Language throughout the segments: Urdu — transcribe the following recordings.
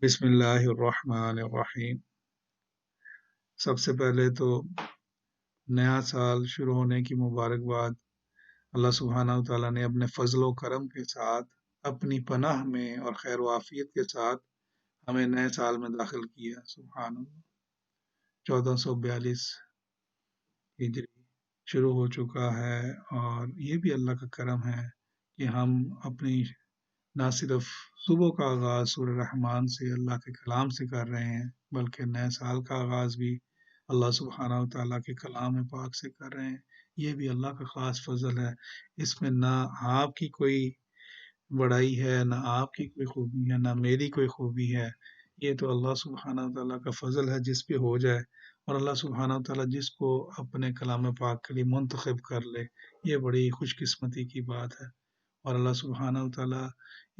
بسم اللہ الرحمن الرحیم۔ سب سے پہلے تو نیا سال شروع ہونے کی مبارکباد۔ اللہ سبحانہ و تعالیٰ نے اپنے فضل و کرم کے ساتھ اپنی پناہ میں اور خیر و عافیت کے ساتھ ہمیں نئے سال میں داخل کیا۔ سبحان اللہ، 1442 ہجری شروع ہو چکا ہے، اور یہ بھی اللہ کا کرم ہے کہ ہم اپنی نہ صرف صبح کا آغاز سورہ رحمان سے، اللہ کے کلام سے کر رہے ہیں، بلکہ نئے سال کا آغاز بھی اللہ سبحانہ و تعالیٰ کے کلام پاک سے کر رہے ہیں۔ یہ بھی اللہ کا خاص فضل ہے۔ اس میں نہ آپ کی کوئی بڑائی ہے، نہ آپ کی کوئی خوبی ہے، نہ میری کوئی خوبی ہے۔ یہ تو اللہ سبحانہ و تعالیٰ کا فضل ہے جس پہ ہو جائے، اور اللہ سبحانہ و تعالیٰ جس کو اپنے کلام پاک کے لیے منتخب کر لے، یہ بڑی خوش قسمتی کی بات ہے۔ اور اللہ سبحانہ و تعالیٰ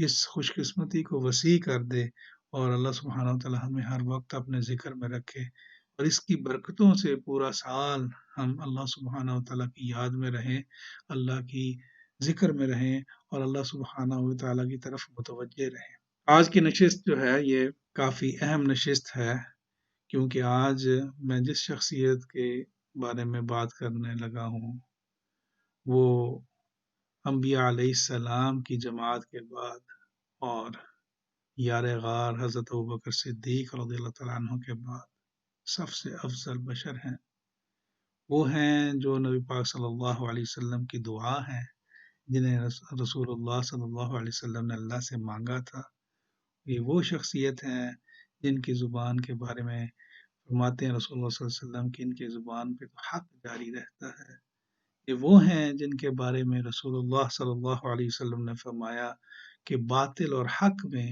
اس خوش قسمتی کو وسیع کر دے، اور اللہ سبحانہ و تعالیٰ ہمیں ہر وقت اپنے ذکر میں رکھے، اور اس کی برکتوں سے پورا سال ہم اللہ سبحانہ و تعالیٰ کی یاد میں رہیں، اللہ کی ذکر میں رہیں، اور اللہ سبحانہ و تعالیٰ کی طرف متوجہ رہیں۔ آج کی نشست جو ہے یہ کافی اہم نشست ہے، کیونکہ آج میں جس شخصیت کے بارے میں بات کرنے لگا ہوں وہ انبیاء علیہ السلام کی جماعت کے بعد اور یار غار حضرت ابوبکر صدیق رضی اللہ تعالیٰ عنہ کے بعد سب سے افضل بشر ہیں۔ وہ ہیں جو نبی پاک صلی اللہ علیہ وسلم کی دعا ہے، جنہیں رسول اللہ صلی اللہ علیہ وسلم نے اللہ سے مانگا تھا۔ یہ وہ شخصیت ہیں جن کی زبان کے بارے میں فرماتے ہیں رسول اللہ صلی اللہ علیہ وسلم کی ان کی زبان پہ تو حق جاری رہتا ہے۔ یہ وہ ہیں جن کے بارے میں رسول اللہ صلی اللہ علیہ وسلم نے فرمایا کہ باطل اور حق میں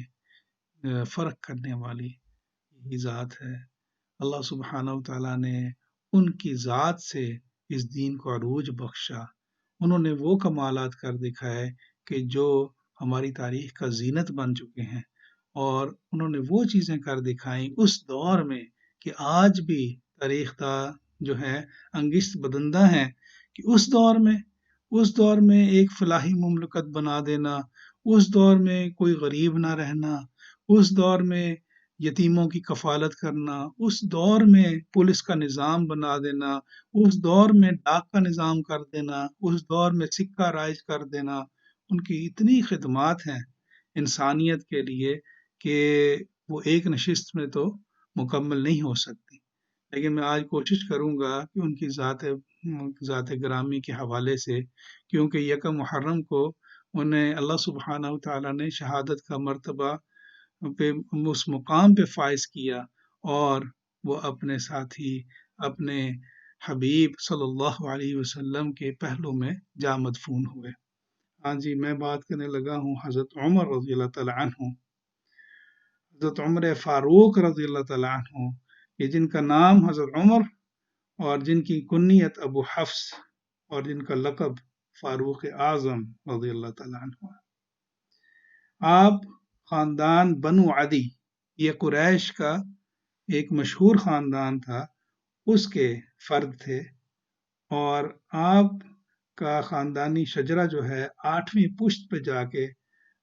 فرق کرنے والی یہی ذات ہے۔ اللہ سبحانہ و تعالیٰ نے ان کی ذات سے اس دین کو عروج بخشا۔ انہوں نے وہ کمالات کر دکھائے کہ جو ہماری تاریخ کا زینت بن چکے ہیں، اور انہوں نے وہ چیزیں کر دکھائیں اس دور میں کہ آج بھی تاریخ کا جو ہے انگشت بدندہ ہیں، کہ اس دور میں ایک فلاحی مملکت بنا دینا، اس دور میں کوئی غریب نہ رہنا، اس دور میں یتیموں کی کفالت کرنا، اس دور میں پولیس کا نظام بنا دینا، اس دور میں ڈاک کا نظام کر دینا، اس دور میں سکہ رائج کر دینا۔ ان کی اتنی خدمات ہیں انسانیت کے لیے کہ وہ ایک نشست میں تو مکمل نہیں ہو سکتی، لیکن میں آج کوشش کروں گا کہ ان کی ذات گرامی کے حوالے سے، کیونکہ یکم محرم کو انہیں اللہ سبحانہ و تعالیٰ نے شہادت کا مرتبہ پہ اس مقام پہ فائز کیا، اور وہ اپنے ساتھی اپنے حبیب صلی اللہ علیہ وسلم کے پہلو میں جا مدفون ہوئے۔ ہاں جی، میں بات کرنے لگا ہوں حضرت عمر رضی اللہ تعالیٰ عنہ، حضرت عمر فاروق رضی اللہ تعالیٰ عنہ، کہ جن کا نام حضرت عمر اور جن کی کنیت ابو حفص اور جن کا لقب فاروق اعظم رضی اللہ تعالیٰ عنہ۔ آپ خاندان بنو عدی، یہ قریش کا ایک مشہور خاندان تھا، اس کے فرد تھے، اور آپ کا خاندانی شجرہ جو ہے 8ویں پشت پہ جا کے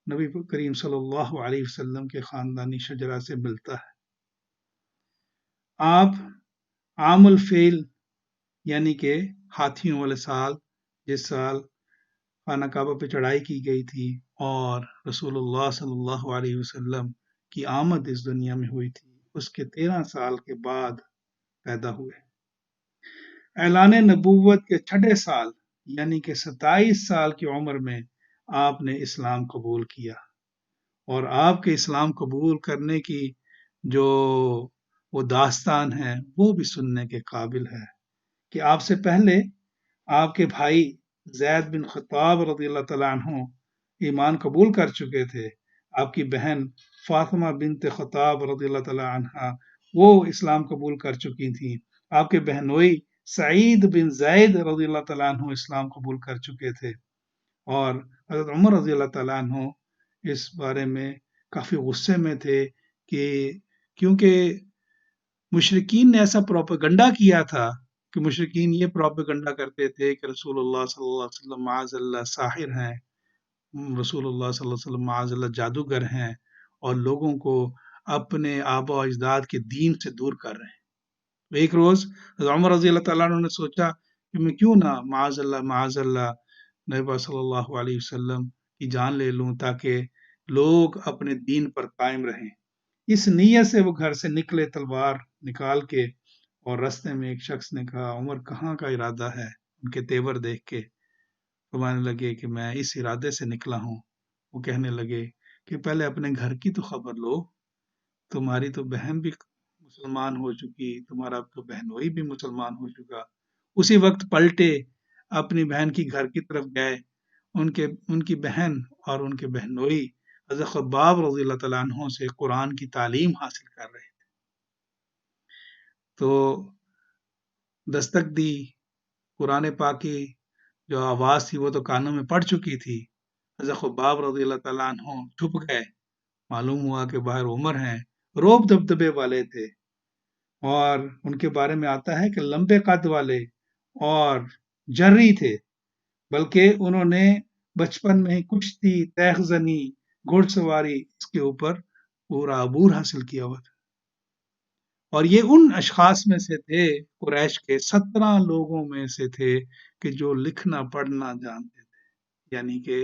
نبی کریم صلی اللہ علیہ وسلم کے خاندانی شجرہ سے ملتا ہے۔ آپ عام الفیل یعنی کہ ہاتھیوں والے سال، جس سال خانہ کعبہ پہ چڑھائی کی گئی تھی اور رسول اللہ صلی اللہ علیہ وسلم کی آمد اس دنیا میں ہوئی تھی، اس کے 13 سال کے بعد پیدا ہوئے۔ اعلان نبوت کے 6 سال یعنی کہ 27 سال کی عمر میں آپ نے اسلام قبول کیا، اور آپ کے اسلام قبول کرنے کی جو وہ داستان ہے وہ بھی سننے کے قابل ہے، کہ آپ سے پہلے آپ کے بھائی زید بن خطاب رضی اللہ تعالیٰ عنہ ایمان قبول کر چکے تھے، آپ کی بہن فاطمہ بنت خطاب رضی اللہ تعالیٰ عنہ وہ اسلام قبول کر چکی تھیں، آپ کے بہنوئی سعید بن زید رضی اللہ تعالیٰ عنہ اسلام قبول کر چکے تھے، اور حضرت عمر رضی اللہ تعالیٰ عنہ اس بارے میں کافی غصے میں تھے کہ کیونکہ مشرکین نے ایسا پروپیگنڈا کیا تھا، کہ مشرکین یہ پروپیگنڈا کرتے تھے کہ رسول اللہ صلی اللہ علیہ وسلم معاذ اللہ ساحر ہیں، رسول اللہ صلی اللہ علیہ وسلم معاذ اللہ جادوگر ہیں، اور لوگوں کو اپنے آبا و اجداد کے دین سے دور کر رہے ہیں۔ تو ایک روز حضرت عمر رضی اللہ تعالیٰ عنہ نے سوچا کہ میں کیوں نہ معاذ اللہ نبی پاک صلی اللہ علیہ وسلم کی جان لے لوں تاکہ لوگ اپنے دین پر قائم رہیں۔ اس نیت سے وہ گھر سے نکلے تلوار نکال کے، اور رستے میں ایک شخص نے کہا عمر کہاں کا ارادہ ہے؟ ان کے تیور دیکھ کے فرمانے لگے کہ میں اس ارادے سے نکلا ہوں۔ وہ کہنے لگے کہ پہلے اپنے گھر کی تو خبر لو، تمہاری تو بہن بھی مسلمان ہو چکی، تمہارا تو بہنوئی بھی مسلمان ہو چکا۔ اسی وقت پلٹے، اپنی بہن کی گھر کی طرف گئے۔ ان کی بہن اور ان کے بہنوئی حضرت خباب رضی اللہ تعالیٰ عنہ سے قرآن کی تعلیم حاصل کر رہے تھے۔ تو دستک دی، قرآن پاک کی جو آواز تھی وہ تو کانوں میں پڑ چکی تھی۔ حضرت خباب رضی اللہ تعالیٰ عنہ چھپ گئے، معلوم ہوا کہ باہر عمر ہیں، روب دبدبے والے تھے، اور ان کے بارے میں آتا ہے کہ لمبے قد والے اور جرری تھے، بلکہ انہوں نے بچپن میں ہی کشتی، تیغ زنی، گھوڑ سواری اس کے اوپر پورا عبور حاصل کیا ہوا تھا۔ اور یہ ان اشخاص میں سے تھے، قریش کے 17 لوگوں میں سے تھے کہ جو لکھنا پڑھنا جانتے تھے، یعنی کہ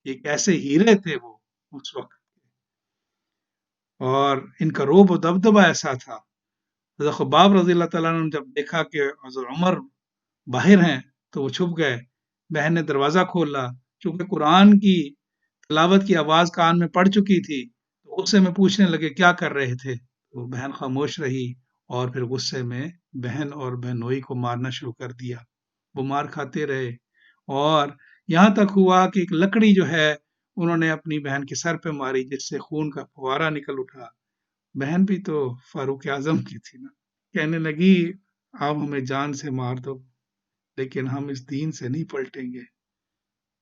ایک ایسے ہیرے تھے وہ اس وقت، اور ان کا روب و دبدبہ ایسا تھا۔ حضرت خباب رضی اللہ تعالیٰ نے جب دیکھا کہ حضرت عمر باہر ہیں تو وہ چھپ گئے۔ بہن نے دروازہ کھولا، چونکہ قرآن کی تلاوت کی آواز کان میں پڑ چکی تھی تو غصے میں پوچھنے لگے کیا کر رہے تھے؟ تو بہن خاموش رہی، اور پھر غصے میں بہن اور بہنوئی کو مارنا شروع کر دیا۔ وہ مار کھاتے رہے، اور یہاں تک ہوا کہ ایک لکڑی جو ہے انہوں نے اپنی بہن کے سر پہ ماری، جس سے خون کا فوارہ نکل اٹھا۔ بہن بھی تو فاروق اعظم کی تھی نا، کہنے لگی آپ ہمیں جان سے مار دو لیکن ہم اس دین سے نہیں پلٹیں گے۔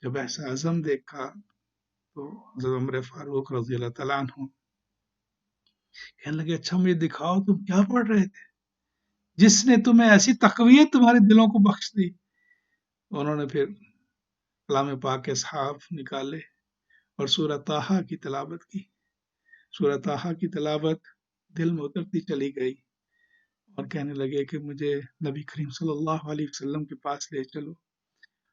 جب ایسا عزم دیکھا تو حضرت عمر فاروق رضی اللہ تعالیٰ عنہ کہنے لگے اچھا مجھے دکھاؤ تم کیا پڑھ رہے تھے جس نے تمہیں ایسی تقویت تمہارے دلوں کو بخش دی۔ انہوں نے پھر کلام پاک کے صحاف نکالے اور سورہ طٰہٰ کی تلاوت کی۔ سورہ طٰہٰ کی تلاوت دل میں اترتی چلی گئی، اور کہنے لگے کہ مجھے نبی کریم صلی اللہ علیہ وسلم کے پاس لے چلو۔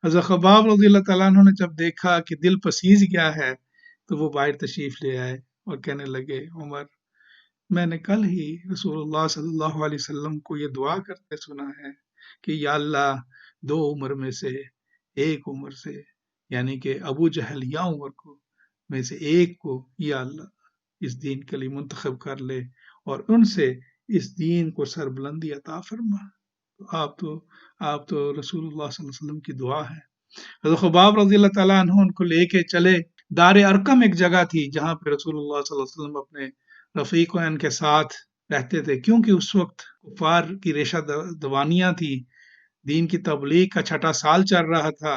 حضرت خباب رضی اللہ تعالیٰ عنہ نے جب دیکھا کہ دل پسیج گیا ہے تو وہ باہر تشریف لے آئے اور کہنے لگے عمر میں نے کل ہی رسول اللہ صلی اللہ علیہ وسلم کو یہ دعا کرتے سنا ہے کہ یا اللہ 2 عمر میں سے ایک عمر سے، یعنی کہ ابو جہل یا عمر کو میں سے ایک کو یا اللہ اس دین کے لیے منتخب کر لے اور ان سے اس دین کو سربلندی عطا فرما۔ آپ تو رسول اللہ صلی اللہ علیہ وسلم کی دعا ہے۔ حضرت خباب رضی اللہ تعالیٰ عنہ ان کو لے کے چلے۔ دار ارقم ایک جگہ تھی جہاں پہ رسول اللہ صلی اللہ علیہ وسلم اپنے رفیقین کے ساتھ رہتے تھے، کیونکہ اس وقت کفار کی ریشہ دوانیاں تھی، دین کی تبلیغ کا 6واں سال چل رہا تھا،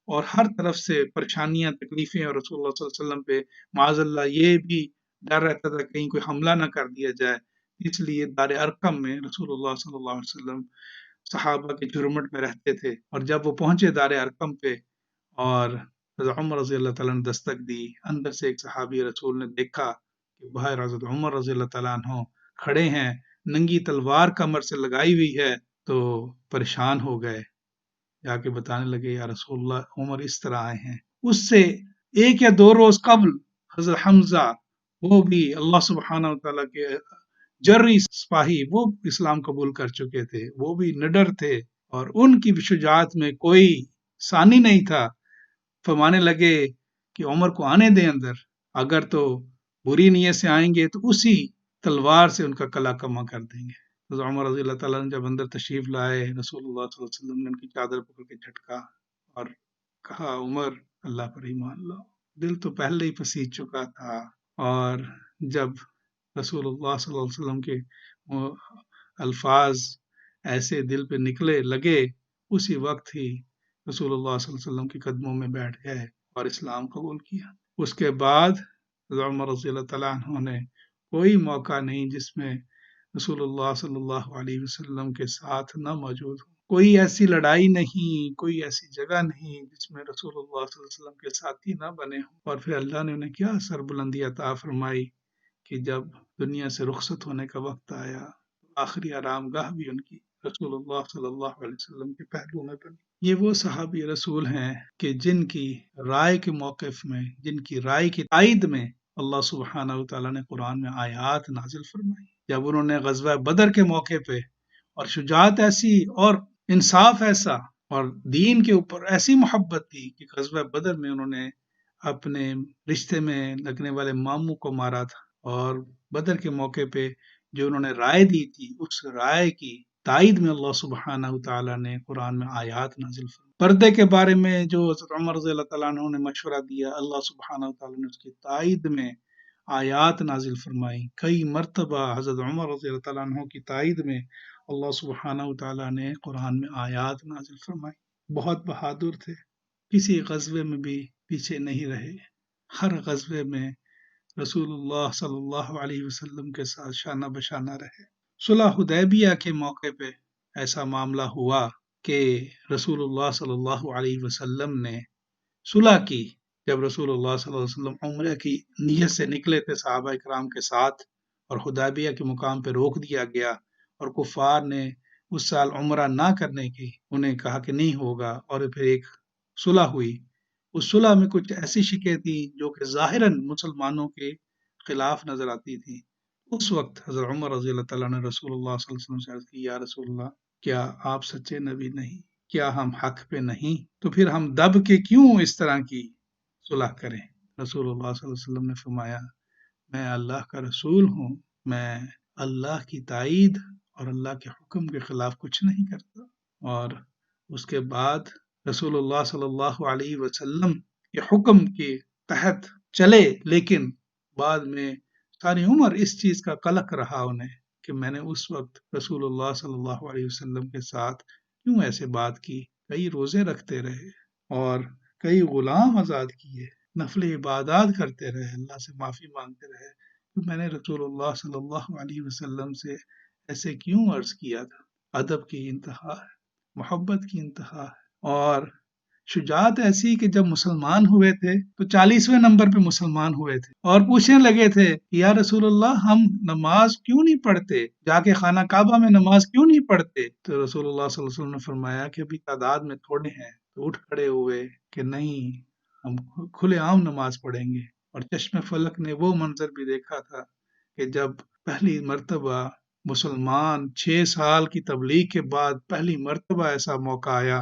اور ہر طرف سے پریشانیاں، تکلیفیں، اور رسول اللہ صلی اللہ علیہ وسلم پہ معاذ اللہ یہ بھی ڈر رہتا تھا کہیں کوئی حملہ نہ کر دیا جائے۔ اس لیے دار ارقم میں رسول اللہ صلی اللہ علیہ وسلم صحابہ کے جھرمٹ میں رہتے تھے۔ اور جب وہ پہنچے دار ارقم پہ اور حضرت عمر رضی اللہ تعالیٰ نے دستک دی، اندر سے ایک صحابی رسول نے دیکھا کہ باہر حضرت عمر رضی اللہ تعالیٰ عنہ کھڑے ہیں، ننگی تلوار کمر سے لگائی ہوئی ہے، تو پریشان ہو گئے، جا کے بتانے لگے یا رسول اللہ عمر اس طرح آئے ہیں۔ اس سے 1 یا 2 روز قبل حضرت حمزہ، وہ بھی اللہ سبحانہ وتعالیٰ کے جرری سپاہی، وہ اسلام قبول کر چکے تھے، وہ بھی نڈر تھے، اور ان کی شجاعت میں کوئی ثانی نہیں تھا۔ فرمانے لگے کہ عمر کو آنے دیں اندر، اگر تو بری نیت سے آئیں گے تو اسی تلوار سے ان کا کلا کما کر دیں گے۔ حضرت عمر رضی اللہ تعالیٰ نے جب اندر تشریف لائے، رسول اللہ صلی اللہ علیہ وسلم نے ان کی چادر پکڑ کے جھٹکا اور کہا عمر اللہ پر ایمان لاؤ۔ دل تو پہلے ہی پسیج چکا تھا، اور جب رسول اللہ صلی اللہ علیہ وسلم کے الفاظ ایسے دل پہ نکلے لگے، اسی وقت ہی رسول اللہ صلی اللہ علیہ وسلم کے قدموں میں بیٹھ گئے اور اسلام قبول کیا۔ اس کے بعد حضرت عمر رضی اللہ تعالیٰ عنہ نے کوئی موقع نہیں جس میں رسول اللہ صلی اللہ علیہ وسلم کے ساتھ نہ موجود ہو، کوئی ایسی لڑائی نہیں، کوئی ایسی جگہ نہیں جس میں رسول اللہ صلی اللہ علیہ وسلم کے ساتھی نہ بنے ہوں، اور پھر اللہ نے انہیں کیا سربلندی عطا فرمائی کہ جب دنیا سے رخصت ہونے کا وقت آیا آخری آرام گاہ بھی ان کی رسول اللہ صلی اللہ علیہ وسلم کے پہلو میں بنی۔ یہ وہ صحابی رسول ہیں کہ جن کی رائے کے موقف میں، جن کی رائے کی تائید میں اللہ سبحانہ و تعالیٰ نے قرآن میں آیات نازل فرمائی۔ جب انہوں نے غزوہ بدر کے موقع پہ اور شجاعت ایسی اور انصاف ایسا اور دین کے اوپر ایسی محبت تھی کہ غزوہ بدر میں انہوں نے اپنے رشتے میں لگنے والے ماموں کو مارا تھا، اور بدر کے موقع پہ جو انہوں نے رائے دی تھی اس رائے کی تائید میں اللہ سبحانہ تعالیٰ نے قرآن میں آیات نازل فرمائی۔ پردے کے بارے میں جو حضرت عمر رضی اللہ تعالیٰ عنہ نے مشورہ دیا، اللہ سبحانہ تعالیٰ نے اس کی تائید میں آیات نازل فرمائی۔ کئی مرتبہ حضرت عمر رضی اللہ تعالیٰ عنہ کی تائید میں اللہ سبحانہ تعالیٰ نے قرآن میں آیات نازل فرمائی۔ بہت بہادر تھے، کسی غزوے میں بھی پیچھے نہیں رہے، ہر غزوے میں رسول اللہ صلی اللہ علیہ وسلم کے ساتھ شانہ بشانہ رہے۔ صلح حدیبیہ کے موقع پہ ایسا معاملہ ہوا کہ رسول اللہ صلی اللہ علیہ وسلم نے صلح کی۔ جب رسول اللہ صلی اللہ علیہ وسلم عمرہ کی نیت سے نکلے تھے صحابہ کرام کے ساتھ، اور حدیبیہ کے مقام پہ روک دیا گیا اور کفار نے اس سال عمرہ نہ کرنے کی انہیں کہا کہ نہیں ہوگا، اور پھر ایک صلح ہوئی۔ اس صلح میں کچھ ایسی شکیں تھیں جو کہ ظاہراً مسلمانوں کے خلاف نظر آتی تھیں۔ اس وقت حضرت عمر رضی اللہ تعالیٰ نے رسول اللہ صلی اللہ علیہ وسلم سے عرض کی، یا رسول اللہ، کیا آپ سچے نبی نہیں؟ کیا ہم حق پہ نہیں؟ تو پھر ہم دب کے کیوں اس طرح کی صلح کریں؟ رسول اللہ صلی اللہ علیہ وسلم نے فرمایا، میں اللہ کا رسول ہوں، میں اللہ کی تائید اور اللہ کے حکم کے خلاف کچھ نہیں کرتا۔ اور اس کے بعد رسول اللہ صلی اللہ علیہ وسلم کے حکم کے تحت چلے، لیکن بعد میں ساری عمر اس چیز کا قلق رہا انہیں کہ میں نے اس وقت رسول اللہ صلی اللہ علیہ وسلم کے ساتھ کیوں ایسے بات کی۔ کئی روزے رکھتے رہے اور کئی غلام آزاد کیے، نفل عبادات کرتے رہے، اللہ سے معافی مانگتے رہے کہ میں نے رسول اللہ صلی اللہ علیہ وسلم سے ایسے کیوں عرض کیا تھا۔ ادب کی انتہا ہے، محبت کی انتہا ہے، اور شجاعت ایسی کہ جب مسلمان ہوئے تھے تو 40ویں نمبر پہ مسلمان ہوئے تھے اور پوچھنے لگے تھے کہ یا رسول اللہ، ہم نماز کیوں نہیں پڑھتے؟ جا کے خانہ کعبہ میں نماز کیوں نہیں پڑھتے؟ تو رسول اللہ صلی اللہ علیہ وسلم نے فرمایا کہ ابھی تعداد میں تھوڑے ہیں۔ تو اٹھ کھڑے ہوئے کہ نہیں، ہم کھلے عام نماز پڑھیں گے۔ اور چشم فلک نے وہ منظر بھی دیکھا تھا کہ جب پہلی مرتبہ مسلمان 6 سال کی تبلیغ کے بعد پہلی مرتبہ ایسا موقع آیا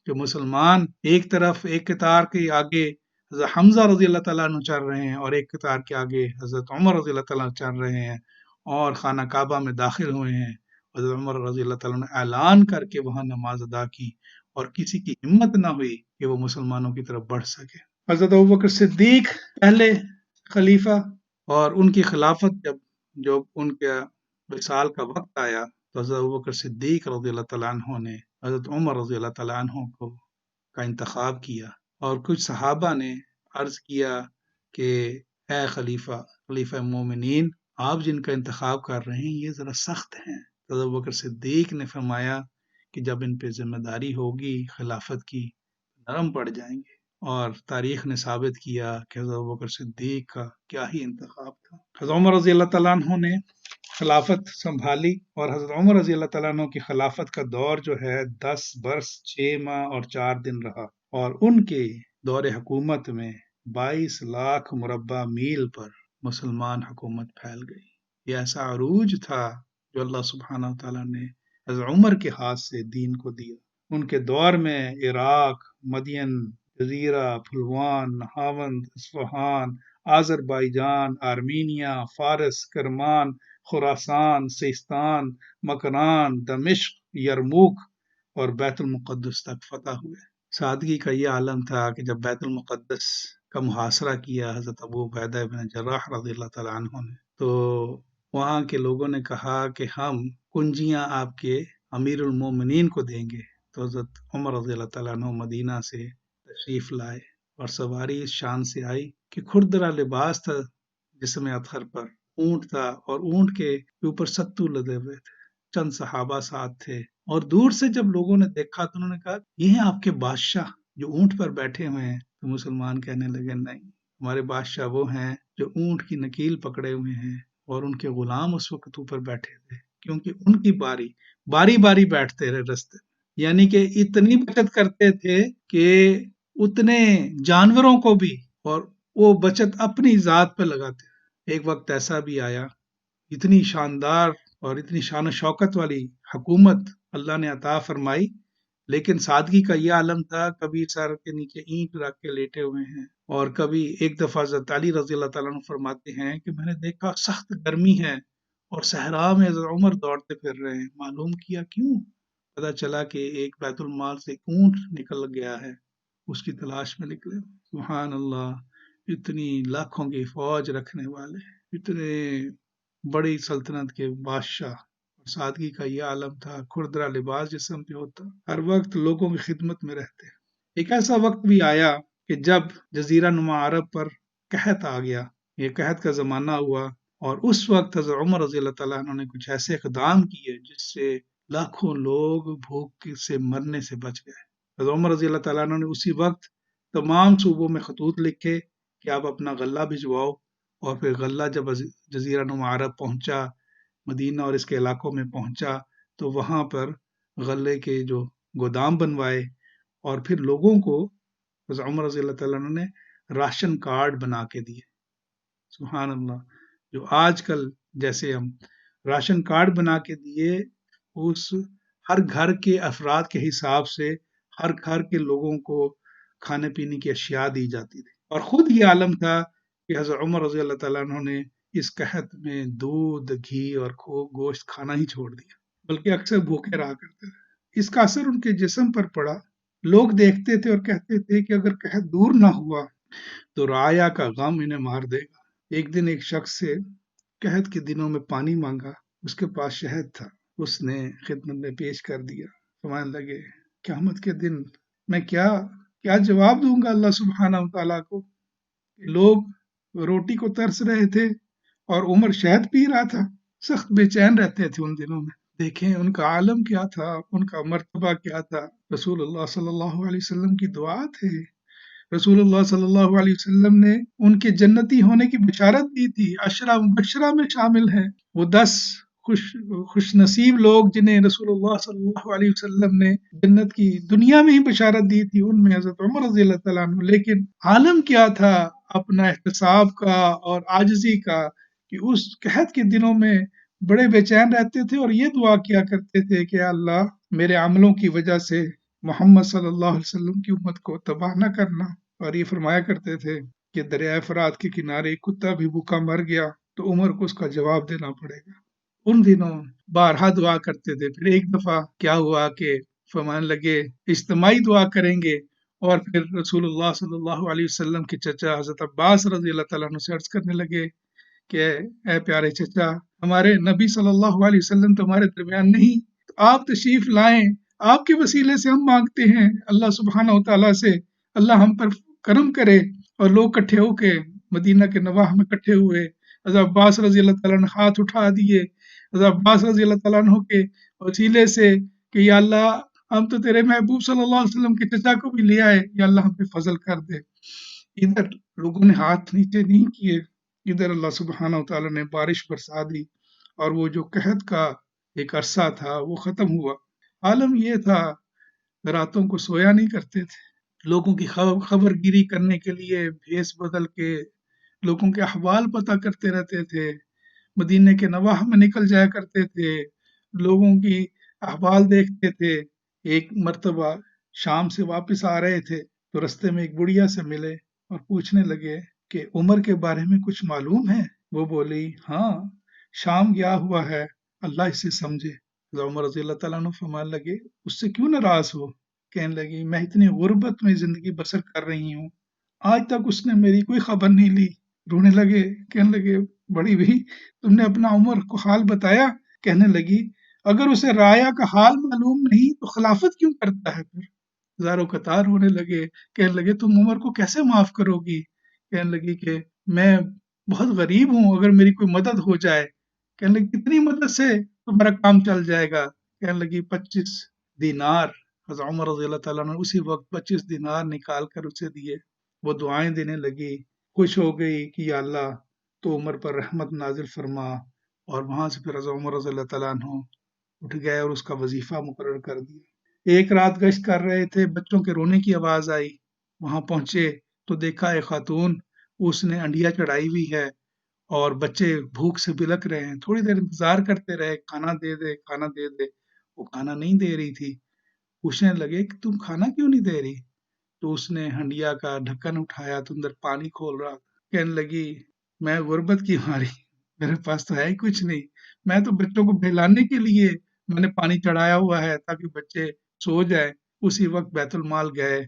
کہ مسلمان ایک طرف ایک قطار کے آگے حضرت حمزہ رضی اللہ تعالیٰ عنہ چل رہے ہیں اور ایک قطار کے آگے حضرت عمر رضی اللہ تعالیٰ عنہ چل رہے ہیں، اور خانہ کعبہ میں داخل ہوئے ہیں۔ حضرت عمر رضی اللہ تعالیٰ نے اعلان کر کے وہاں نماز ادا کی، اور کسی کی ہمت نہ ہوئی کہ وہ مسلمانوں کی طرف بڑھ سکے۔ حضرت ابوبکر صدیق پہلے خلیفہ، اور ان کی خلافت جب ان کے وصال کا وقت آیا تو حضرت ابوبکر صدیق رضی اللہ تعالیٰ عنہ نے حضرت عمر رضی اللہ تعالیٰ عنہ کا انتخاب کیا، اور کچھ صحابہ نے عرض کیا کہ اے خلیفہ مومنین، آپ جن کا انتخاب کر رہے ہیں یہ ذرا سخت ہیں۔ حضرت ابوبکر صدیق نے فرمایا کہ جب ان پہ ذمہ داری ہوگی خلافت کی نرم پڑ جائیں گے، اور تاریخ نے ثابت کیا کہ حضرت ابوبکر صدیق کا کیا ہی انتخاب تھا۔ حضرت عمر رضی اللہ تعالیٰ عنہ نے خلافت سنبھالی، اور حضرت عمر رضی اللہ تعالیٰ عنہ کی خلافت کا دور جو ہے 10 برس 6 ماہ اور 4 دن رہا، اور ان کے دور حکومت میں 22 لاکھ مربع میل پر مسلمان حکومت پھیل گئی۔ یہ ایسا عروج تھا جو اللہ سبحانہ وتعالیٰ نے حضرت عمر کے ہاتھ سے دین کو دیا۔ ان کے دور میں عراق، مدین، جزیرہ، پھلوان، نہاوند، اصفہان، آذربائیجان، آرمینیا، فارس، کرمان، خراسان، سیستان، مکران، دمشق، یرموک اور بیت المقدس تک فتح ہوئے۔ سادگی کا یہ عالم تھا کہ جب بیت المقدس کا محاصرہ کیا حضرت ابو عبیدہ بن جراح رضی اللہ تعالیٰ عنہ نے، تو وہاں کے لوگوں نے کہا کہ ہم کنجیاں آپ کے امیر المومنین کو دیں گے۔ تو حضرت عمر رضی اللہ تعالیٰ عنہ مدینہ سے تشریف لائے، اور سواری اس شان سے آئی کہ کھردرا لباس تھا جسم اطہر پر، اونٹ تھا اور اونٹ کے اوپر ستو لدے ہوئے تھے، چند صحابہ ساتھ تھے، اور دور سے جب لوگوں نے دیکھا تو انہوں نے کہا یہ ہیں آپ کے بادشاہ جو اونٹ پر بیٹھے ہوئے ہیں۔ تو مسلمان کہنے لگے نہیں، ہمارے بادشاہ وہ ہیں جو اونٹ کی نکیل پکڑے ہوئے ہیں، اور ان کے غلام اس وقت اوپر بیٹھے تھے، کیونکہ ان کی باری باری بیٹھتے رہے رستے میں۔ یعنی کہ اتنی بچت کرتے تھے کہ اتنے جانوروں کو بھی، اور وہ بچت اپنی ذات پہ لگاتے تھے۔ ایک وقت ایسا بھی آیا، اتنی شاندار اور اتنی شان و شوکت والی حکومت اللہ نے عطا فرمائی، لیکن سادگی کا یہ عالم تھا، کبھی سر کے نیچے اینٹ رکھ کے لیٹے ہوئے ہیں، اور کبھی ایک دفعہ حضرت علی رضی اللہ تعالیٰ عنہ فرماتے ہیں کہ میں نے دیکھا سخت گرمی ہے اور صحرا میں حضرت عمر دوڑتے پھر رہے ہیں، معلوم کیا کیوں؟ پتا چلا کہ ایک بیت المال سے اونٹ نکل گیا ہے، اس کی تلاش میں نکلے۔ سبحان اللہ، اتنی لاکھوں کی فوج رکھنے والے، اتنے بڑی سلطنت کے بادشاہ، سادگی کا یہ عالم تھا، کھردرا لباس جسم پہ ہوتا، ہر وقت لوگوں کی خدمت میں رہتے۔ ایک ایسا وقت بھی آیا کہ جب جزیرہ نما عرب پر قحط آ گیا، یہ قحط کا زمانہ ہوا، اور اس وقت حضرت عمر رضی اللہ تعالیٰ عنہ نے کچھ ایسے اقدام کیے جس سے لاکھوں لوگ بھوک سے مرنے سے بچ گئے۔ حضرت عمر رضی اللہ تعالیٰ عنہ نے اسی وقت تمام صوبوں میں خطوط لکھے کہ آپ اپنا غلہ بھجواؤ، اور پھر غلہ جب جزیرہ نما عرب پہنچا، مدینہ اور اس کے علاقوں میں پہنچا، تو وہاں پر غلے کے جو گودام بنوائے، اور پھر لوگوں کو حضرت عمر رضی اللہ تعالیٰ عنہ نے راشن کارڈ بنا کے دیے۔ سبحان اللہ، جو آج کل جیسے ہم راشن کارڈ بنا کے دیے، اس ہر گھر کے افراد کے حساب سے ہر گھر کے لوگوں کو کھانے پینے کی اشیاء دی جاتی تھی، اور خود یہ عالم تھا کہ حضرت عمر رضی اللہ تعالیٰ عنہ نے اس قحط میں دودھ، گھی اور گوشت کھانا ہی چھوڑ دیا، بلکہ اکثر بھوکے رہا کرتے تھے۔ اس کا اثر ان کے جسم پر پڑا، لوگ دیکھتے تھے اور کہتے تھے کہ اگر قحط دور نہ ہوا تو رعایا کا غم انہیں مار دے گا۔ ایک دن ایک شخص سے قحط کے دنوں میں پانی مانگا، اس کے پاس شہد تھا، اس نے خدمت میں پیش کر دیا۔ فرمانے لگے قیامت کے دن میں کیا جواب دوں گا اللہ سبحانہ و تعالیٰ کو؟ لوگ روٹی کو ترس رہے تھے اور عمر شہد پی رہا تھا، سخت بے چین رہتے تھے ان دنوں میں۔ دیکھیں ان کا عالم کیا تھا، ان کا مرتبہ کیا تھا۔ رسول اللہ صلی اللہ علیہ وسلم کی دعا تھے، رسول اللہ صلی اللہ علیہ وسلم نے ان کے جنتی ہونے کی بشارت دی تھی، عشرہ مبشرہ میں شامل ہیں، وہ 10 خوش نصیب لوگ جنہیں رسول اللہ صلی اللہ علیہ وسلم نے جنت کی دنیا میں ہی بشارت دی تھی، ان میں حضرت عمر رضی اللہ تعالیٰ عنہ۔ لیکن عالم کیا تھا اپنا احتساب کا اور عاجزی کا، کہ اس قحط کے دنوں میں بڑے بے چین رہتے تھے اور یہ دعا کیا کرتے تھے کہ اللہ میرے عملوں کی وجہ سے محمد صلی اللہ علیہ وسلم کی امت کو تباہ نہ کرنا۔ اور یہ فرمایا کرتے تھے کہ دریائے فرات کے کنارے ایک کتا بھی بھوکا مر گیا تو عمر کو اس کا جواب دینا پڑے گا۔ ان دنوں بارہا دعا کرتے تھے، پھر ایک دفعہ کیا ہوا کہ فرمانے لگے اجتماعی دعا کریں گے، اور پھر رسول اللہ صلی اللہ علیہ وسلم کے چچا حضرت عباس رضی اللہ تعالیٰ عنہ سے عرض کرنے لگے کہ اے پیارے چچا، ہمارے نبی صلی اللہ علیہ وسلم تمہارے درمیان نہیں، تو آپ تشریف لائیں، آپ کے وسیلے سے ہم مانگتے ہیں اللہ سبحانہ و تعالیٰ سے اللہ ہم پر کرم کرے۔ اور لوگ کٹھے ہو کے مدینہ کے نواح میں کٹھے ہوئے، حضرت عباس رضی اللہ تعالیٰ نے ہاتھ اٹھا دیے حضرت عباس رضی اللہ تعالیٰ عنہ کے وسیلے سے کہ یا اللہ ہم تو تیرے محبوب صلی اللہ علیہ وسلم کے چچا کو بھی لے آئے، یا اللہ ہم پہ فضل کر دے۔ ادھر لوگوں نے ہاتھ نیچے نہیں کیے، ادھر اللہ سبحانہ و تعالیٰ نے بارش برسا دی، اور وہ جو قحط کا ایک عرصہ تھا وہ ختم ہوا۔ عالم یہ تھا، راتوں کو سویا نہیں کرتے تھے، لوگوں کی خبر گیری کرنے کے لیے بھیس بدل کے لوگوں کے احوال پتہ کرتے رہتے تھے، مدینے کے نواح میں نکل جایا کرتے تھے، لوگوں کی احوال دیکھتے تھے۔ ایک مرتبہ شام سے واپس آ رہے تھے تو رستے میں ایک بڑھیا سے ملے اور پوچھنے لگے کہ عمر کے بارے میں کچھ معلوم ہے؟ وہ بولی ہاں، شام گیا ہوا ہے، اللہ اسے سمجھے۔ عمر رضی اللہ تعالیٰ عنہ فرمانے لگے اس سے کیوں ناراض ہو؟ کہنے لگی میں اتنی غربت میں زندگی بسر کر رہی ہوں، آج تک اس نے میری کوئی خبر نہیں لی۔ رونے لگے، کہنے لگے بڑی بھی تم نے اپنا عمر کو حال بتایا؟ کہنے لگی اگر اسے رایا کا حال معلوم نہیں تو خلافت کیوں کرتا ہے؟ پھر زاروں قطار ہونے لگے، کہنے لگے تم عمر کو کیسے معاف کرو گی؟ کہنے لگی کہ میں بہت غریب ہوں، اگر میری کوئی مدد ہو جائے۔ کہنے لگی کتنی مدد سے تمہارا کام چل جائے گا؟ کہنے لگی 25 دینار۔ حضرت عمر رضی اللہ تعالیٰ نے اسی وقت 25 دینار نکال کر اسے دیے، وہ دعائیں دینے لگی، خوش ہو گئی کہ یا اللہ تو عمر پر رحمت نازل فرما، اور وہاں سے پھر حضرت عمر رضی اللہ تعالیٰ عنہ اٹھ گئے اور اس کا وظیفہ مقرر کر دیا۔ ایک رات گشت کر رہے تھے، بچوں کے رونے کی آواز آئی، وہاں پہنچے تو دیکھا ایک خاتون، اس نے انڈیا چڑھائی ہوئی ہے اور بچے بھوک سے بلک رہے ہیں۔ تھوڑی دیر انتظار کرتے رہے، کھانا دے دے کھانا دے دے، وہ کھانا نہیں دے رہی تھی۔ پوچھنے لگے کہ تم کھانا کیوں نہیں دے رہی؟ تو اس نے ہنڈیا کا ڈھکن اٹھایا تو اندر پانی کھول رہا تھا۔ کہنے لگی میں غربت کی ماری، میرے پاس تو ہے ہی کچھ نہیں، میں تو بچوں کو بہلانے کے لیے میں نے پانی چڑھایا ہوا ہے تاکہ بچے سو جائیں۔ اسی وقت بیت المال گئے،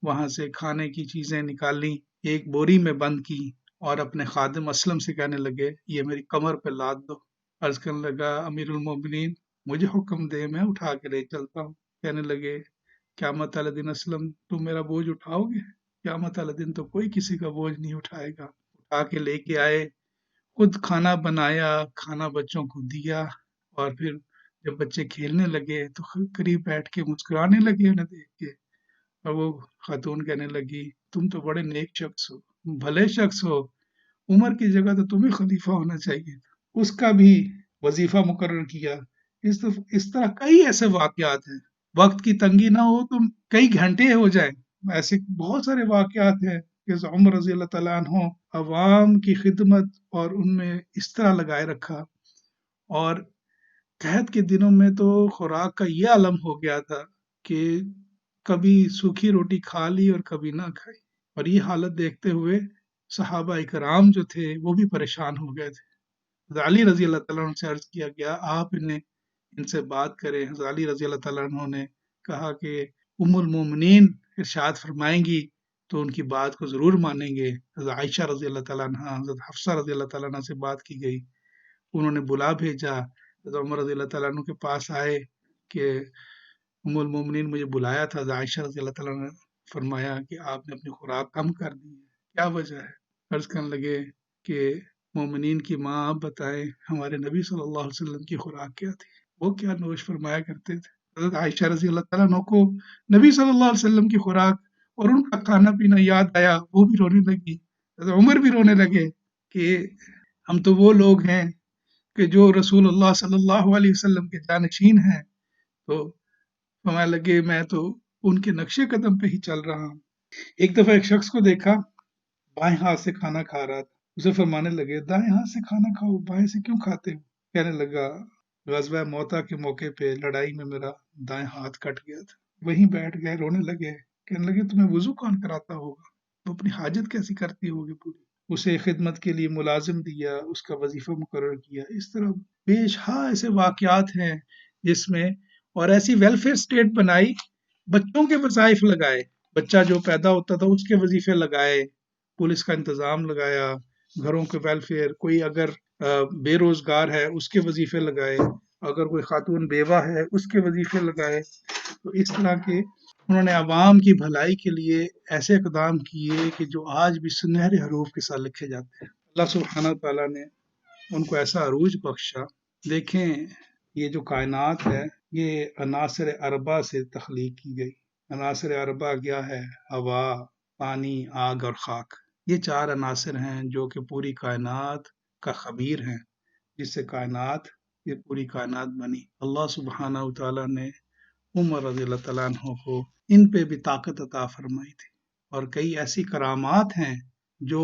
وہاں سے کھانے کی چیزیں نکالی، ایک بوری میں بند کی اور اپنے خادم اسلم سے کہنے لگے یہ میری کمر پہ لاد دو۔ عرض کرنے لگا امیر المومنین مجھے حکم دے، میں اٹھا کے لے چلتا ہوں۔ کہنے لگے قیامت والے دن اسلم تم میرا بوجھ اٹھاؤ گے؟ قیامت والے دن تو کوئی کسی کا بوجھ نہیں اٹھائے گا۔ اٹھا کے لے کے آئے، خود کھانا بنایا، کھانا بچوں کو دیا، اور پھر جب بچے کھیلنے لگے تو قریب بیٹھ کے مسکرانے لگے انہیں دیکھ کے، اور وہ خاتون کہنے لگی تم تو بڑے نیک شخص ہو، بھلے شخص ہو، عمر کی جگہ تو تمہیں خلیفہ ہونا چاہیے تھا۔ اس کا بھی وظیفہ مقرر کیا۔ اس طرح کئی ایسے واقعات ہیں، وقت کی تنگی نہ ہو تو کئی گھنٹے ہو جائیں، ایسے بہت سارے واقعات ہیں کہ عمر رضی اللہ تعالیٰ عنہ عوام کی خدمت اور ان میں اس طرح لگائے رکھا۔ اور قحط کے دنوں میں تو خوراک کا یہ عالم ہو گیا تھا کہ کبھی سوکھی روٹی کھا لی اور کبھی نہ کھائی، اور یہ حالت دیکھتے ہوئے صحابہ کرام جو تھے وہ بھی پریشان ہو گئے تھے۔ حضرت علی رضی اللہ تعالیٰ عنہ سے عرض کیا گیا آپ ان سے بات کریں۔ حضرت علی رضی اللہ تعالیٰ عنہ نے کہا کہ ام المومنین ارشاد فرمائیں گی تو ان کی بات کو ضرور مانیں گے۔ حضرت عائشہ رضی اللہ تعالیٰ عنہ، حضرت حفصہ رضی اللہ تعالیٰ عنہ سے بات کی گئی، انہوں نے بلا بھیجا، حضرت عمر رضی اللہ تعالیٰ عنہ کے پاس آئے کہ ام المومنین مجھے بلایا تھا۔ حضرت عائشہ رضی اللہ تعالیٰ عنہ نے فرمایا کہ آپ نے اپنی خوراک کم کر دی ہے، کیا وجہ ہے؟ عرض کرنے لگے کہ مومنین کی ماں آپ بتائیں ہمارے نبی صلی اللہ علیہ وسلم کی خوراک کیا تھی، وہ کیا نوش فرمایا کرتے تھے؟ حضرت عائشہ رضی اللہ تعالیٰ عنہ کو نبی صلی اللہ علیہ وسلم کی خوراک اور ان کا کھانا پینا یاد آیا، وہ بھی رونے لگی، حضرت عمر بھی رونے لگے کہ ہم تو وہ لوگ ہیں کہ جو رسول اللہ صلی اللہ علیہ وسلم کے جانشین ہیں، تو فرمانے لگے میں تو ان کے نقشے قدم پہ ہی چل رہا ہوں۔ ایک دفعہ ایک شخص کو دیکھا بائیں ہاتھ سے کھانا کھا رہا تھا، اسے فرمانے لگے دائیں ہاتھ سے کھانا کھاؤ، بائیں سے کیوں کھاتے ہو؟ کہنے لگا غزوہ موتا کے موقع پہ لڑائی میں میرا دائیں ہاتھ کٹ گیا تھا۔ وہیں بیٹھ گئے، رونے لگے، کہنے لگے تمہیں وضو کون کراتا ہوگا، تو اپنی حاجت کیسی کرتی ہوگی پوری؟ اسے خدمت کے لیے ملازم دیا، اس کا وظیفہ مقرر کیا۔ اس طرح بیش ہاں ایسے واقعات ہیں جس میں، اور ایسی ویلفیئر اسٹیٹ بنائی، بچوں کے وظائف لگائے، بچہ جو پیدا ہوتا تھا اس کے وظیفے لگائے، پولیس کا انتظام لگایا، گھروں کے ویلفیئر، کوئی اگر بے روزگار ہے اس کے وظیفے لگائے، اگر کوئی خاتون بیوہ ہے اس کے وظیفے لگائے۔ تو اس طرح کے انہوں نے عوام کی بھلائی کے لیے ایسے اقدام کیے کہ جو آج بھی سنہرے حروف کے ساتھ لکھے جاتے ہیں۔ اللہ سبحانہ تعالیٰ نے ان کو ایسا عروج بخشا۔ دیکھیں یہ جو کائنات ہے یہ عناصر اربع سے تخلیق کی گئی۔ عناصر اربع کیا ہے؟ ہوا، پانی، آگ اور خاک۔ یہ چار عناصر ہیں جو کہ پوری کائنات کا خبیر ہیں، جس سے یہ پوری کائنات بنی۔ اللہ سبحانہ تعالیٰ نے عمر رضی اللہ تعالیٰ عنہ کو ان پہ بھی طاقت عطا فرمائی تھی، اور کئی ایسی کرامات ہیں جو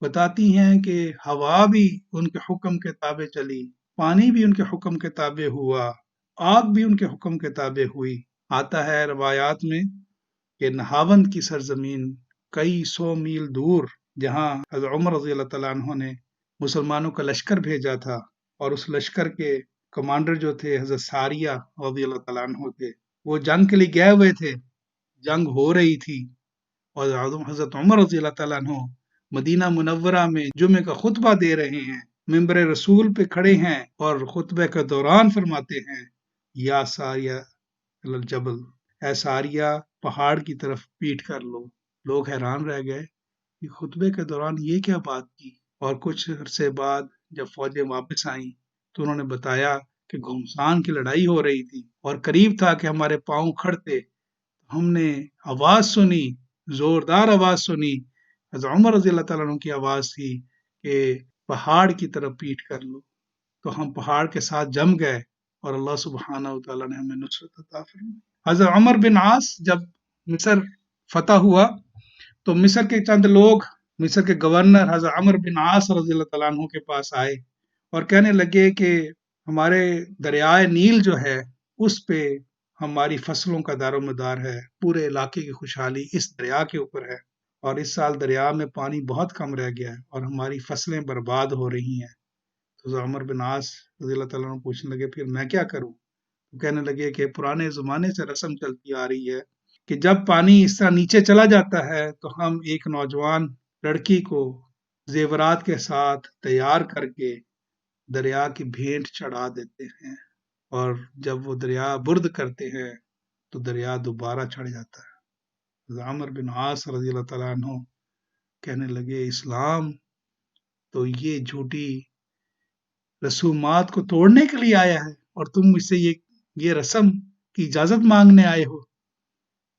بتاتی ہیں کہ ہوا بھی ان کے حکم کے تابع چلی، پانی بھی ان کے حکم کے تابع ہوا، آگ بھی ان کے حکم کے تابع ہوئی۔ آتا ہے روایات میں کہ نہاوند کی سرزمین کئی 100 میل دور، جہاں حضرت عمر رضی اللہ تعالیٰ عنہ نے مسلمانوں کا لشکر بھیجا تھا، اور اس لشکر کے کمانڈر جو تھے حضرت ساریہ رضی اللہ تعالیٰ عنہ تھے، وہ جنگ کے لیے گئے ہوئے تھے، جنگ ہو رہی تھی، اور حضرت عمر رضی اللہ تعالیٰ عنہ مدینہ منورہ میں جمعے کا خطبہ دے رہے ہیں، ممبر رسول پہ کھڑے ہیں اور خطبے کے دوران فرماتے ہیں یا ساریہ الجبل، اے ساریہ پہاڑ کی طرف پیٹ کر لو۔ لوگ حیران رہ گئے کہ خطبے کے دوران یہ کیا بات کی، اور کچھ عرصے بعد جب فوجیں واپس آئیں تو انہوں نے بتایا کہ گھمسان کی لڑائی ہو رہی تھی اور قریب تھا کہ ہمارے پاؤں کھڑتے، ہم نے آواز سنی، زوردار آواز سنی، حضرت عمر رضی اللہ تعالیٰ عنہ کی آواز تھی کہ پہاڑ کی طرف پیٹ کر لو، تو ہم پہاڑ کے ساتھ جم گئے اور اللہ سبحانہ وتعالیٰ نے ہمیں نصرت عطا فرمائی۔ حضرت عمر بن عاص جب مصر فتح ہوا تو مصر کے چند لوگ، مصر کے گورنر حضرت عمر بن عاص رضی اللہ تعالیٰ عنہ کے پاس آئے اور کہنے لگے کہ ہمارے دریائے نیل جو ہے اس پہ ہماری فصلوں کا دار و مدار ہے، پورے علاقے کی خوشحالی اس دریا کے اوپر ہے، اور اس سال دریا میں پانی بہت کم رہ گیا ہے اور ہماری فصلیں برباد ہو رہی ہیں۔ تو عمر بن عاص رضی اللہ تعالیٰ عنہ پوچھنے لگے پھر میں کیا کروں؟ تو کہنے لگے کہ پرانے زمانے سے رسم چلتی آ رہی ہے کہ جب پانی اس طرح نیچے چلا جاتا ہے تو ہم ایک نوجوان لڑکی کو زیورات کے ساتھ تیار کر کے دریا کی بھینٹ چڑھا دیتے ہیں، اور جب وہ دریا برد کرتے ہیں تو دریا دوبارہ چڑھ جاتا ہے۔ عمر بن عاص رضی اللہ تعالیٰ عنہ کہنے لگے اسلام تو یہ جھوٹی رسومات کو توڑنے کے لیے آیا ہے اور تم مجھ سے یہ رسم کی اجازت مانگنے آئے ہو۔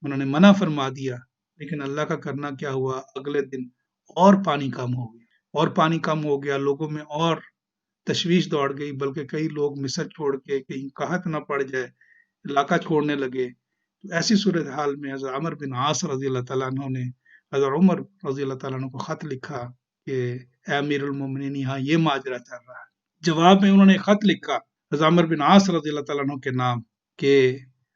انہوں نے منع فرما دیا، لیکن اللہ کا کرنا کیا ہوا، اگلے دن اور پانی کم ہو گیا، اور پانی کم ہو گیا، لوگوں میں اور تشویش دوڑ گئی، بلکہ کئی لوگ مصر چھوڑ کے کہیں قحط نہ پڑ جائے علاقہ چھوڑنے لگے۔ تو ایسی صورتحال میں حضرت عمر بن عاص رضی اللہ تعالیٰ عنہ نے حضرت عمر رضی اللہ تعالیٰ عنہ کو خط لکھا کہ اے امیر المومنین یہاں یہ ماجرا چل رہا ہے۔ جواب میں انہوں نے خط لکھا حضرت عمر بن عاص رضی اللہ تعالیٰ عنہ کے نام کہ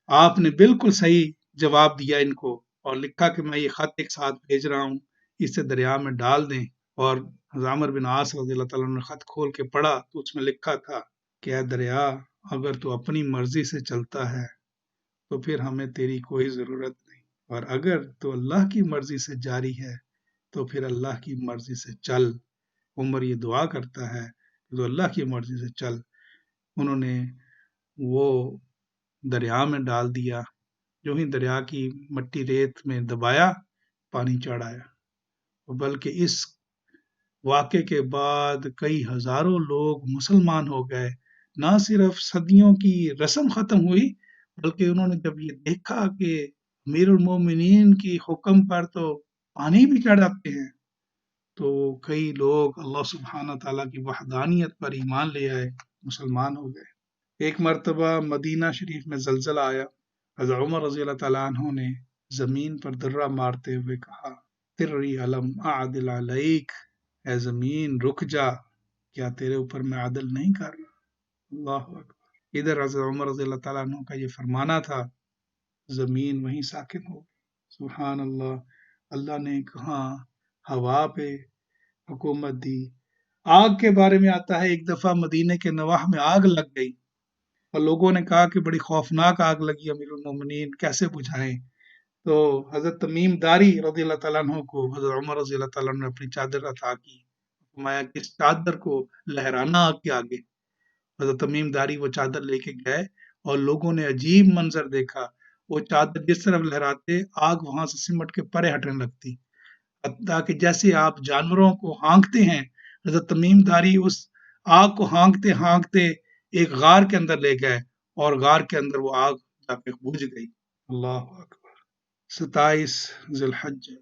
آپ نے بالکل صحیح جواب دیا ان کو، اور لکھا کہ میں یہ خط ایک ساتھ بھیج رہا ہوں، اسے دریا میں ڈال دیں۔ اور حضرت عمر بن عاص رضی اللہ تعالیٰ عنہ نے خط کھول کے پڑھا تو اس میں لکھا تھا کہ اے دریا اگر تو اپنی مرضی سے چلتا ہے تو پھر ہمیں تیری کوئی ضرورت نہیں، اور اگر تو اللہ کی مرضی سے جاری ہے تو پھر اللہ کی مرضی سے چل۔ عمر یہ دعا کرتا ہے کہ تو اللہ کی مرضی سے چل۔ انہوں نے وہ دریا میں ڈال دیا، جو ہی دریا کی مٹی ریت میں دبایا پانی چڑھ آیا، بلکہ اس واقعے کے بعد کئی ہزاروں لوگ مسلمان ہو گئے۔ نہ صرف صدیوں کی رسم ختم ہوئی، بلکہ انہوں نے جب یہ دیکھا کہ امیر المومنین کی حکم پر تو پانی بھی چڑھ جاتے ہیں، تو کئی لوگ اللہ سبحانہ تعالیٰ کی وحدانیت پر ایمان لے آئے، مسلمان ہو گئے۔ ایک مرتبہ مدینہ شریف میں زلزلہ آیا، حضرت عمر رضی اللہ تعالیٰ عنہ نے زمین پر درہ مارتے ہوئے کہا تری علم اعدل علیک، اے زمین رک جا، کیا تیرے اوپر میں عدل نہیں کر رہا؟ اللہ اکبر۔ ادھر حضرت عمر رضی اللہ تعالیٰ عنہ کا یہ فرمانا تھا، زمین وہیں ساکن ہو۔ سبحان اللہ، اللہ نے کہاں ہوا پہ حکومت دی۔ آگ کے بارے میں آتا ہے ایک دفعہ مدینے کے نواح میں آگ لگ گئی اور لوگوں نے کہا کہ بڑی خوفناک آگ لگی امیر المومنین، کیسے بجھائیں؟ تو حضرت تمیم داری رضی اللہ تعالیٰ عنہ کو حضرت عمر رضی اللہ تعالیٰ عنہ نے اپنی چادر عطا کی، فرمایا کہ اس چادر کو لہرانا آگ کے آگے۔ حضرت تمیم داری وہ چادر لے کے گئے اور لوگوں نے عجیب منظر دیکھا، وہ چادر جس طرف لہراتے آگ وہاں سے سمٹ کے پرے ہٹنے لگتی، حتیٰ کہ جیسے آپ جانوروں کو ہانکتے ہیں، حضرت تمیم داری اس آگ کو ہانکتے ہانکتے ایک غار کے اندر لے گئے اور غار کے اندر وہ آگ جا کے بجھ گئی۔ اللہ اکبر۔ 27 ذی الحجہ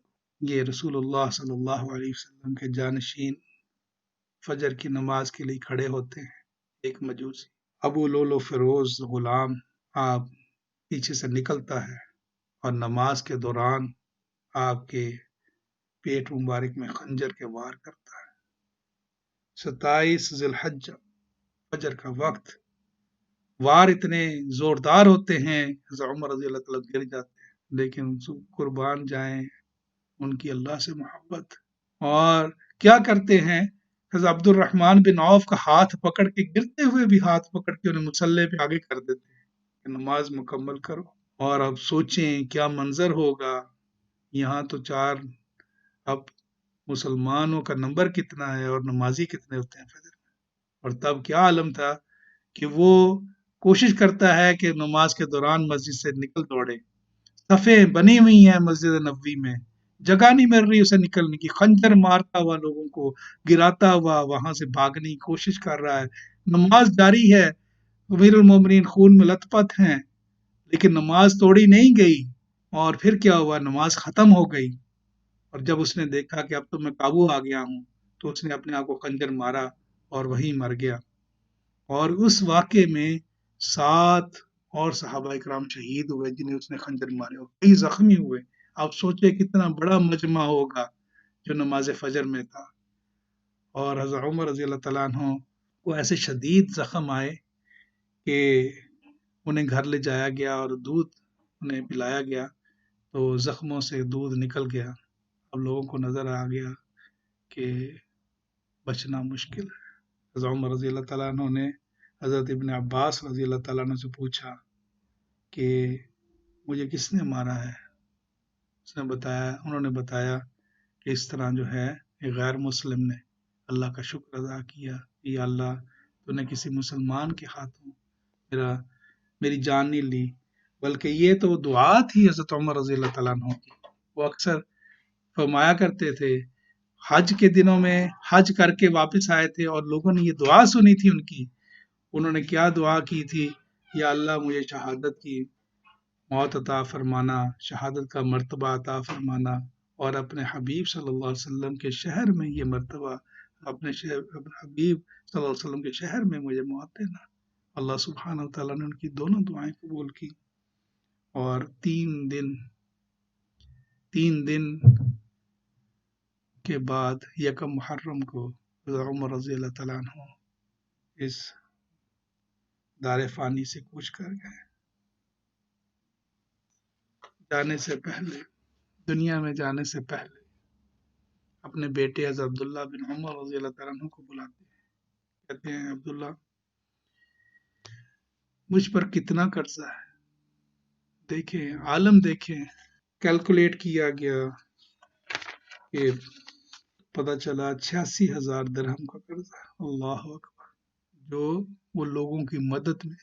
یہ رسول اللہ صلی اللہ علیہ وسلم کے جانشین فجر کی نماز کے لیے کھڑے ہوتے ہیں۔ ایک مجوسی ابو لولو فیروز غلام آپ پیچھے سے نکلتا ہے اور نماز کے دوران آپ کے پیٹ مبارک میں خنجر کے وار کرتا ہے۔ 27 ذی الحجہ فجر کا وقت، وار اتنے زوردار ہوتے ہیں، حضرت عمر رضی اللہ تعالیٰ گر جاتے ہیں، لیکن قربان جائیں ان کی اللہ سے محبت۔ اور کیا کرتے ہیں، حضرت عبد الرحمن بن عوف کا ہاتھ پکڑ کے، گرتے ہوئے بھی ہاتھ پکڑ کے انہیں مصلی پہ آگے کر دیتے ہیں کہ نماز مکمل کرو۔ اور اب سوچیں کیا منظر ہوگا، یہاں تو اب مسلمانوں کا نمبر کتنا ہے اور نمازی کتنے ہوتے ہیں فجر میں، اور تب کیا عالم تھا کہ وہ کوشش کرتا ہے کہ نماز کے دوران مسجد سے نکل دوڑے، صفیں بنی ہوئی ہیں مسجد نبوی میں، جگہ نہیں مل رہی اسے نکلنے کی، خنجر مارتا ہوا لوگوں کو گراتا ہوا وہاں سے بھاگنے کی کوشش کر رہا ہے، نماز جاری ہے، امیر المومنین خون میں لت پت ہیں، لیکن نماز توڑی نہیں گئی۔ اور پھر کیا ہوا، نماز ختم ہو گئی، اور جب اس نے دیکھا کہ اب تو میں قابو آ گیا ہوں تو اس نے اپنے آپ کو خنجر مارا اور وہیں مر گیا. اور اس واقعے میں 7 اور صحابہ کرام شہید ہوئے جنہیں اس نے خنجر مارے اور کئی زخمی ہوئے. آپ سوچے کتنا بڑا مجمع ہوگا جو نماز فجر میں تھا. اور حضرت عمر رضی اللہ تعالیٰ عنہ کو ایسے شدید زخم آئے کہ انہیں گھر لے جایا گیا اور دودھ انہیں پلایا گیا تو زخموں سے دودھ نکل گیا. اب لوگوں کو نظر آ گیا کہ بچنا مشکل ہے. حضرت عمر رضی اللہ تعالیٰ عنہ نے حضرت ابن عباس رضی اللہ تعالیٰ عنہ سے پوچھا کہ مجھے کس نے مارا ہے. انہوں نے بتایا کہ اس طرح جو ہے ایک غیر مسلم نے اللہ کا شکر ادا کیا کہ یا اللہ تو نے کسی مسلمان کے ہاتھوں میری جان نہیں لی. بلکہ یہ تو دعا تھی حضرت عمر رضی اللہ تعالیٰ عنہ کی. وہ اکثر فرمایا کرتے تھے حج کے دنوں میں حج کر کے واپس آئے تھے اور لوگوں نے یہ دعا سنی تھی ان کی. انہوں نے کیا دعا کی تھی؟ یا اللہ مجھے شہادت کی موت عطا فرمانا، شہادت کا مرتبہ عطا فرمانا اور اپنے حبیب صلی اللہ علیہ وسلم کے شہر میں یہ مرتبہ، اپنے حبیب صلی اللہ علیہ وسلم کے شہر میں مجھے موت دینا. اللہ سبحانہ وتعالیٰ نے ان کی دونوں دعائیں قبول کی اور 3 دن کے بعد یکم محرم کو حضرت عمر رضی اللہ تعالیٰ عنہ اس دار فانی سے کوچ کر گئے. جانے سے پہلے، دنیا میں جانے سے پہلے اپنے بیٹے حضرت عبداللہ بن عمر رضی اللہ تعالیٰ عنہ کو بلاتے ہیں. کہتے ہیں عبداللہ مجھ پر کتنا قرضہ ہے. دیکھیں عالم دیکھیں، کیلکولیٹ کیا گیا کہ پتہ چلا 86,000 درہم کا قرضہ. اللہ اکبر. جو وہ لوگوں کی مدد میں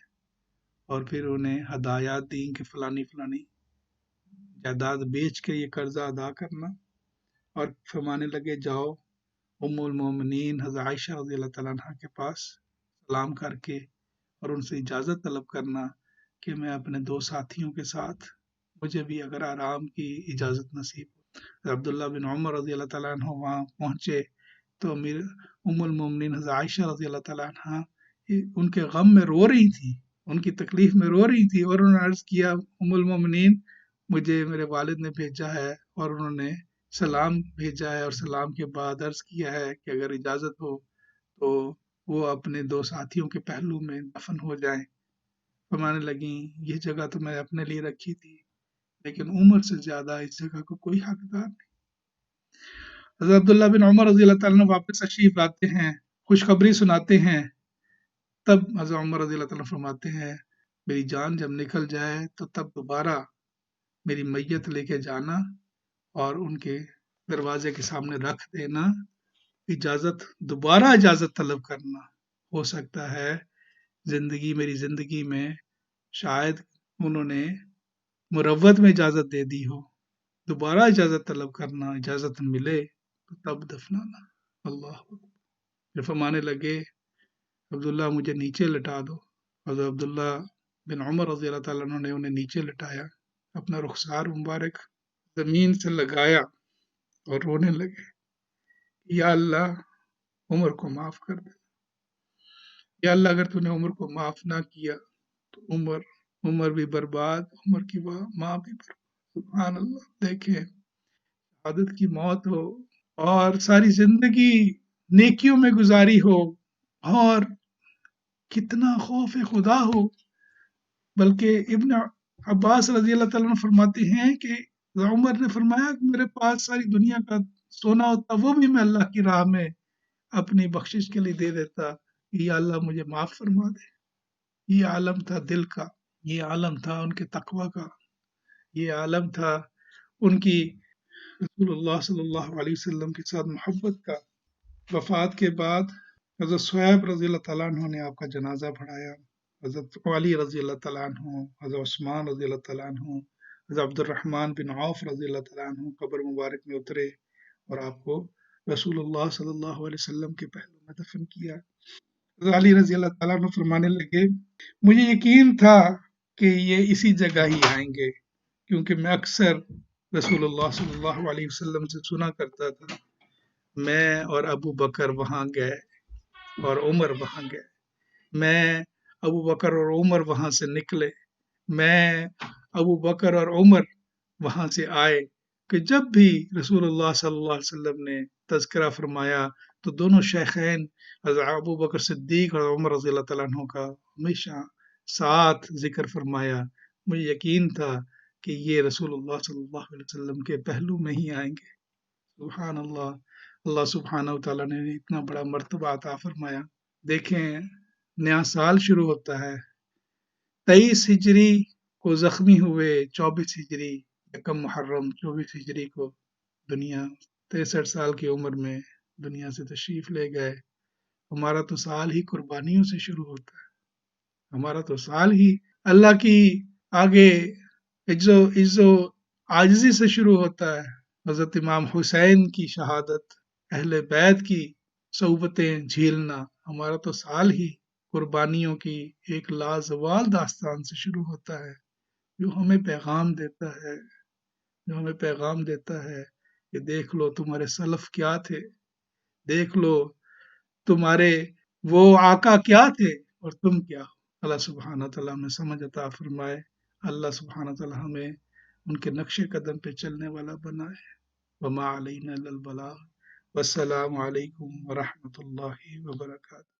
اور پھر انہیں ہدایات دیں کہ فلانی جائیداد بیچ کے یہ قرضہ ادا کرنا اور فرمانے لگے جاؤ ام المومنین حضرت عائشہ رضی اللہ تعالیٰ عنہ کے پاس سلام کر کے اور ان سے اجازت طلب کرنا کہ میں اپنے 2 ساتھیوں کے ساتھ مجھے بھی اگر آرام کی اجازت نصیب ہو. عبداللہ بن عمر رضی اللہ تعالیٰ عنہ وہاں پہنچے تو ام المومنین حضرت عائشہ رضی اللہ تعالیٰ عنہ ان کے غم میں رو رہی تھی، ان کی تکلیف میں رو رہی تھی اور انہوں نے عرض کیا ام المومنین مجھے میرے والد نے بھیجا ہے اور انہوں نے سلام بھیجا ہے اور سلام کے بعد عرض کیا ہے کہ اگر اجازت ہو تو وہ اپنے 2 ساتھیوں کے پہلو میں دفن ہو جائیں. فرمانے لگیں یہ جگہ تو میں اپنے لیے رکھی تھی لیکن عمر سے زیادہ اس جگہ کو کوئی حقدار نہیں. حضرت عبداللہ بن عمر رضی اللہ تعالیٰ واپس تشریف لاتے ہیں، خوشخبری سناتے ہیں. تب حضرت عمر رضی اللہ تعالیٰ فرماتے ہیں میری جان جب نکل جائے تو تب دوبارہ میری میت لے کے جانا اور ان کے دروازے کے سامنے رکھ دینا. دوبارہ اجازت طلب کرنا. ہو سکتا ہے میری زندگی میں شاید انہوں نے مروت میں اجازت دے دی ہو. دوبارہ اجازت طلب کرنا، اجازت ملے تو تب دفنانا. اللہ پھر فرمانے لگے عبداللہ مجھے نیچے لٹا دو. حضرت عبداللہ بن عمر رضی اللہ تعالیٰ عنہ نے انہیں نیچے لٹایا، اپنا رخسار مبارک زمین سے لگایا اور رونے لگے یا اللہ عمر کو معاف کر دے. یا اللہ اگر تو نے عمر کو معاف نہ کیا تو عمر بھی برباد، عمر کی ماں بھی برباد. سبحان اللہ. دیکھیں شہادت کی موت ہو اور ساری زندگی نیکیوں میں گزاری ہو اور کتنا خوف خدا ہو. بلکہ ابن عباس رضی اللہ تعالیٰ عنہ فرماتے ہیں کہ عمر نے فرمایا کہ میرے پاس ساری دنیا کا سونا ہوتا وہ بھی میں اللہ کی راہ میں اپنی بخشش کے لیے دے دیتا. یا اللہ مجھے معاف فرما دے. یہ عالم تھا دل کا، یہ عالم تھا ان کے تقوی کا، یہ عالم تھا ان کی رسول اللہ صلی اللہ علیہ وسلم کے ساتھ محبت کا. وفات کے بعد حضرت صہیب رضی اللہ تعالیٰ عنہ نے آپ کا جنازہ پڑھایا. حضرت علی رضی اللہ تعالیٰ عنہ، حضرت عثمان رضی اللہ تعالیٰ عنہ، حضرت عبد الرحمن بن عوف رضی اللہ تعالیٰ عنہ قبر مبارک میں اترے اور آپ کو رسول اللہ صلی اللہ علیہ وسلم کے پہلو میں دفن کیا. حضرت علی رضی اللہ تعالیٰ عنہ فرمانے لگے مجھے یقین تھا کہ یہ اسی جگہ ہی آئیں گے کیونکہ میں اکثر رسول اللہ صلی اللہ علیہ وسلم سے سنا کرتا تھا میں اور ابو بکر وہاں گئے اور عمر وہاں گئے، میں ابو بکر اور عمر وہاں سے نکلے، میں ابو بکر اور عمر وہاں سے آئے، کہ جب بھی رسول اللہ صلی اللہ علیہ وسلم نے تذکرہ فرمایا تو دونوں شیخین حضرت ابو بکر صدیق اور عمر رضی اللہ تعالیٰ عنہ کا ہمیشہ ساتھ ذکر فرمایا۔ مجھے یقین تھا کہ یہ رسول اللہ صلی اللہ علیہ وسلم کے پہلو میں ہی آئیں گے۔ سبحان اللہ، اللہ سبحانہ وتعالیٰ نے اتنا بڑا مرتبہ عطا فرمایا۔ دیکھیں، نیا سال شروع ہوتا ہے، 23 ہجری کو زخمی ہوئے، 24 ہجری یکم محرم 24 ہجری کو دنیا 63 سال کی عمر میں دنیا سے تشریف لے گئے۔ ہمارا تو سال ہی قربانیوں سے شروع ہوتا ہے، ہمارا تو سال ہی اللہ کی آگے عز و عاجزی سے شروع ہوتا ہے۔ حضرت امام حسین کی شہادت، اہل بیت کی صحبتیں جھیلنا، ہمارا تو سال ہی قربانیوں کی ایک لازوال داستان سے شروع ہوتا ہے، جو ہمیں پیغام دیتا ہے کہ دیکھ لو تمہارے سلف کیا تھے، دیکھ لو تمہارے وہ آقا کیا تھے اور تم کیا ہو۔ اللہ سبحانہ تعالیٰ ہمیں سمجھ عطا فرمائے، اللہ سبحانہ تعالیٰ ہمیں ان کے نقش قدم پہ چلنے والا بنائے۔ وما علینا الا البلاغ۔ والسلام علیکم ورحمۃ اللہ وبرکاتہ۔